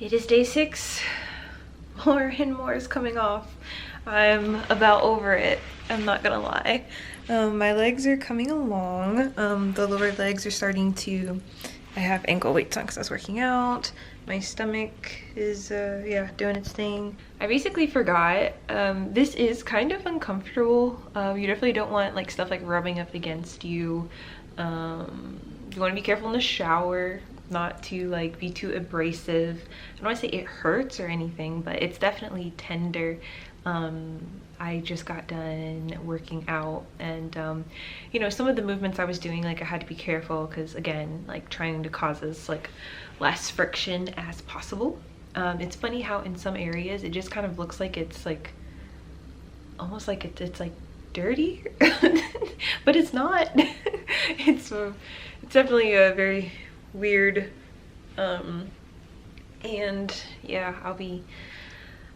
It is day 6. More and more is coming off. I'm about over it. I'm not gonna lie. My legs are coming along. The lower legs are starting to. I have ankle weights on because I was working out. My stomach is, doing its thing. I basically forgot. This is kind of uncomfortable. You definitely don't want like stuff like rubbing up against you. You want to be careful in the shower, not to like be too abrasive. I don't want to say it hurts or anything, but it's definitely tender. I just got done working out, and some of the movements I was doing, like I had to be careful because again, like trying to cause as like less friction as possible. It's funny how in some areas it just kind of looks like it's like almost like it's like dirty, but it's not. It's definitely a very weird, and yeah, I'll be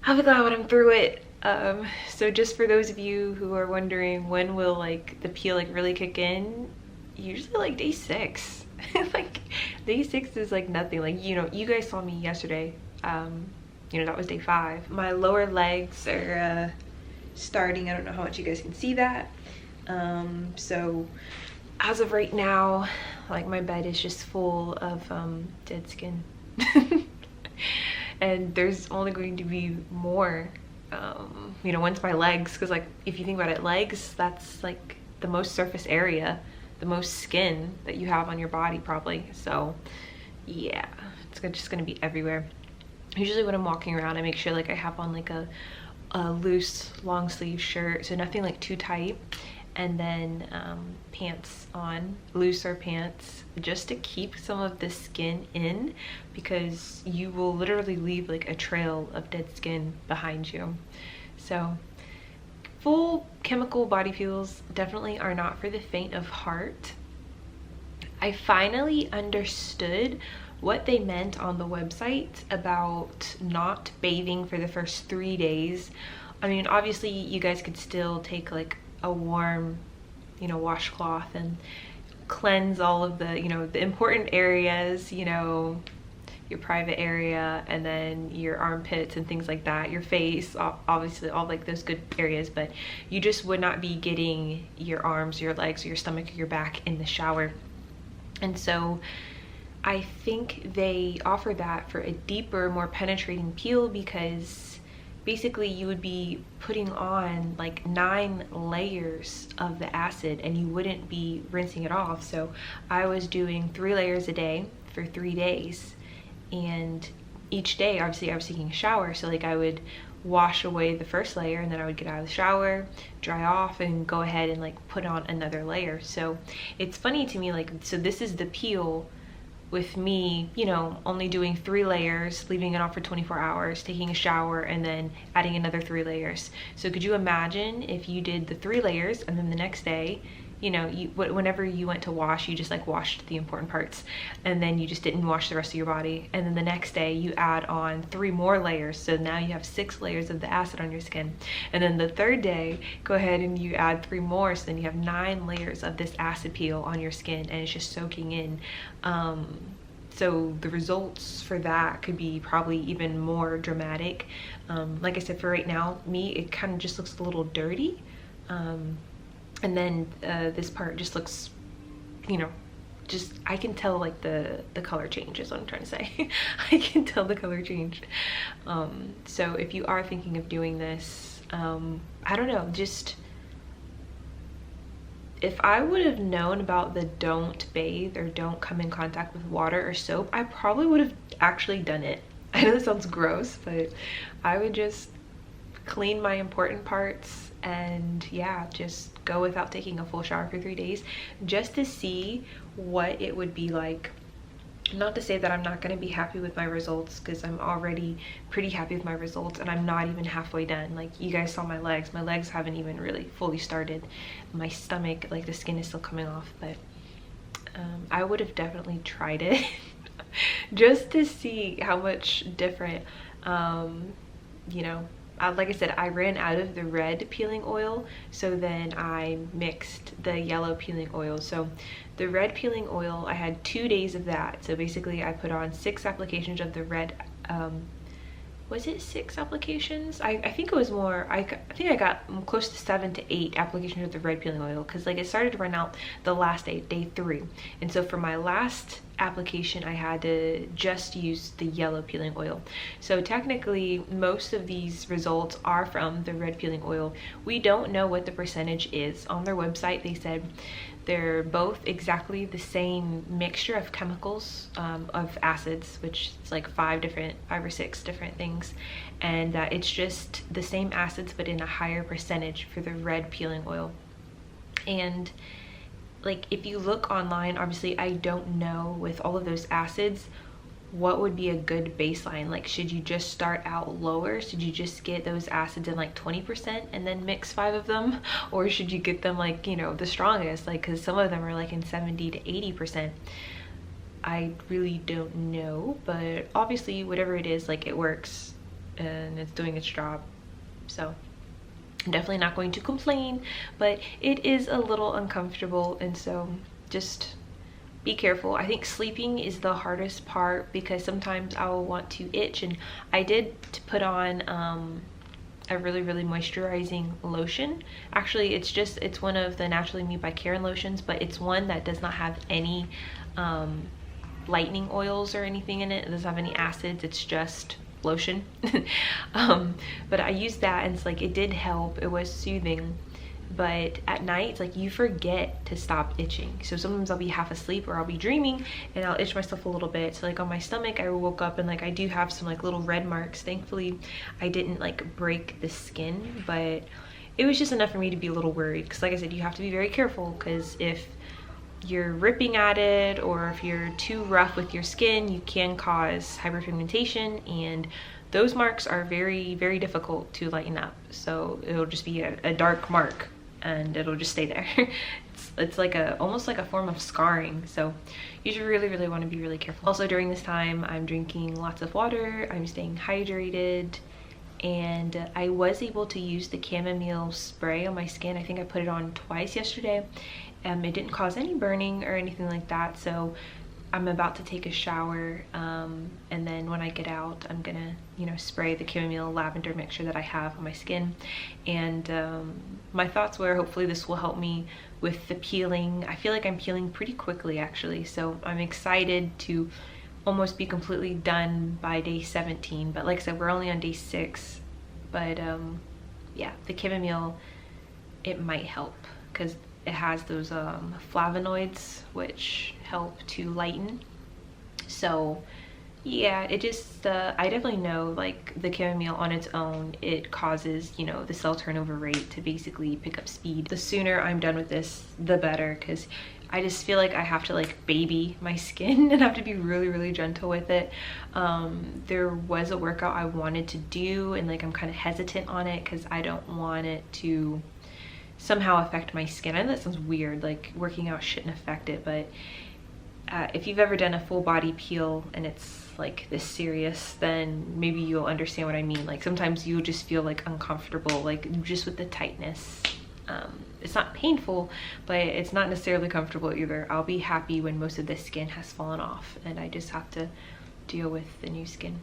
glad when I'm through it. So just for those of you who are wondering when will like the peel like really kick in, usually like day 6. Like day 6 is like nothing. Like, you guys saw me yesterday. That was day 5. My lower legs are starting. I don't know how much you guys can see that. So as of right now, like my bed is just full of dead skin. And there's only going to be more, once my legs, because like if you think about it, legs, that's like the most surface area, the most skin that you have on your body probably. So yeah, it's just gonna be everywhere. Usually when I'm walking around, I make sure like I have on like a loose long sleeve shirt, so nothing like too tight, and then pants on, looser pants, just to keep some of the skin in, because you will literally leave like a trail of dead skin behind you. So full chemical body peels definitely are not for the faint of heart. I finally understood what they meant on the website about not bathing for the first 3 days. I mean, obviously you guys could still take like a warm, washcloth and cleanse all of the, the important areas, your private area, and then your armpits and things like that, your face, obviously all like those good areas, but you just would not be getting your arms, your legs, or your stomach, or your back in the shower. And so I think they offer that for a deeper, more penetrating peel, because basically you would be putting on like 9 layers of the acid and you wouldn't be rinsing it off. So I was doing 3 layers a day for 3 days, and each day obviously I was taking a shower, so like I would wash away the first layer and then I would get out of the shower, dry off, and go ahead and like put on another layer. So it's funny to me, like, so this is the peel with me, only doing 3 layers, leaving it off for 24 hours, taking a shower, and then adding another 3 layers. So could you imagine if you did the 3 layers and then the next day, whenever you went to wash, you just like washed the important parts, and then you just didn't wash the rest of your body, and then the next day you add on 3 more layers, so now you have 6 layers of the acid on your skin, and then the third day go ahead and you add 3 more, so then you have 9 layers of this acid peel on your skin, and it's just soaking in. So the results for that could be probably even more dramatic. Like I said, for right now, it kind of just looks a little dirty. And then this part just looks, I can tell like the color change is what I'm trying to say. I can tell the color changed. So if you are thinking of doing this, I don't know, just if I would have known about the don't bathe or don't come in contact with water or soap, I probably would have actually done it. I know this sounds gross, but I would just clean my important parts and yeah, just go without taking a full shower for 3 days, just to see what it would be like. Not to say that I'm not going to be happy with my results, because I'm already pretty happy with my results, and I'm not even halfway done. Like, you guys saw my legs haven't even really fully started. My stomach, like the skin is still coming off, but I would have definitely tried it just to see how much different, like I said, I ran out of the red peeling oil, so then I mixed the yellow peeling oil. So the red peeling oil, I had 2 days of that. So basically I put on 6 applications of the red Was it 6 applications? I think it was more. I think I got close to 7 to 8 applications of the red peeling oil, because like it started to run out the last day 3, and so for my last application I had to just use the yellow peeling oil. So technically most of these results are from the red peeling oil. We don't know what the percentage is. On their website they said they're both exactly the same mixture of chemicals, of acids, which is like 5 or 6 different things, and that it's just the same acids but in a higher percentage for the red peeling oil. And like if you look online, obviously I don't know with all of those acids what would be a good baseline. Like, should you just start out lower? Should you just get those acids in like 20% and then mix 5 of them? Or should you get them like, you know, the strongest, like, because some of them are like in 70 to 80%. I really don't know, but obviously whatever it is, like, it works and it's doing its job. So I'm definitely not going to complain, but it is a little uncomfortable, and so just be careful. I think sleeping is the hardest part, because sometimes I will want to itch, and I did put on a really moisturizing lotion. Actually, it's one of the Naturally Me by Karen lotions, but it's one that does not have any lightening oils or anything in it. It doesn't have any acids, it's just lotion. But I used that, and it's like, it did help. It was soothing. But at night, it's like you forget to stop itching. So sometimes I'll be half asleep or I'll be dreaming and I'll itch myself a little bit. So like on my stomach, I woke up and like I do have some like little red marks. Thankfully, I didn't like break the skin, but it was just enough for me to be a little worried. Because like I said, you have to be very careful, because if you're ripping at it or if you're too rough with your skin, you can cause hyperpigmentation, and those marks are very difficult to lighten up. So it'll just be a dark mark and it'll just stay there. It's like almost like a form of scarring. So you should really want to be really careful. Also during this time, I'm drinking lots of water, I'm staying hydrated, and I was able to use the chamomile spray on my skin. I think I put it on twice yesterday. It didn't cause any burning or anything like that. So I'm about to take a shower, and then when I get out, I'm gonna, you know, spray the chamomile lavender mixture that I have on my skin. And my thoughts were, hopefully this will help me with the peeling. I feel like I'm peeling pretty quickly actually, so I'm excited to almost be completely done by day 17. But like I said, we're only on day 6. But yeah, the chamomile, it might help, because it has those flavonoids which help to lighten. So yeah, it just I definitely know like the chamomile on its own, it causes, you know, the cell turnover rate to basically pick up speed. The sooner I'm done with this, the better, because I just feel like I have to like baby my skin and have to be really gentle with it. There was a workout I wanted to do, and like I'm kind of hesitant on it because I don't want it to somehow affect my skin. I know that sounds weird, like working out shouldn't affect it, but if you've ever done a full body peel and it's like this serious, then maybe you'll understand what I mean. Like sometimes you'll just feel like uncomfortable, like just with the tightness. It's not painful, but it's not necessarily comfortable either. I'll be happy when most of the skin has fallen off and I just have to deal with the new skin.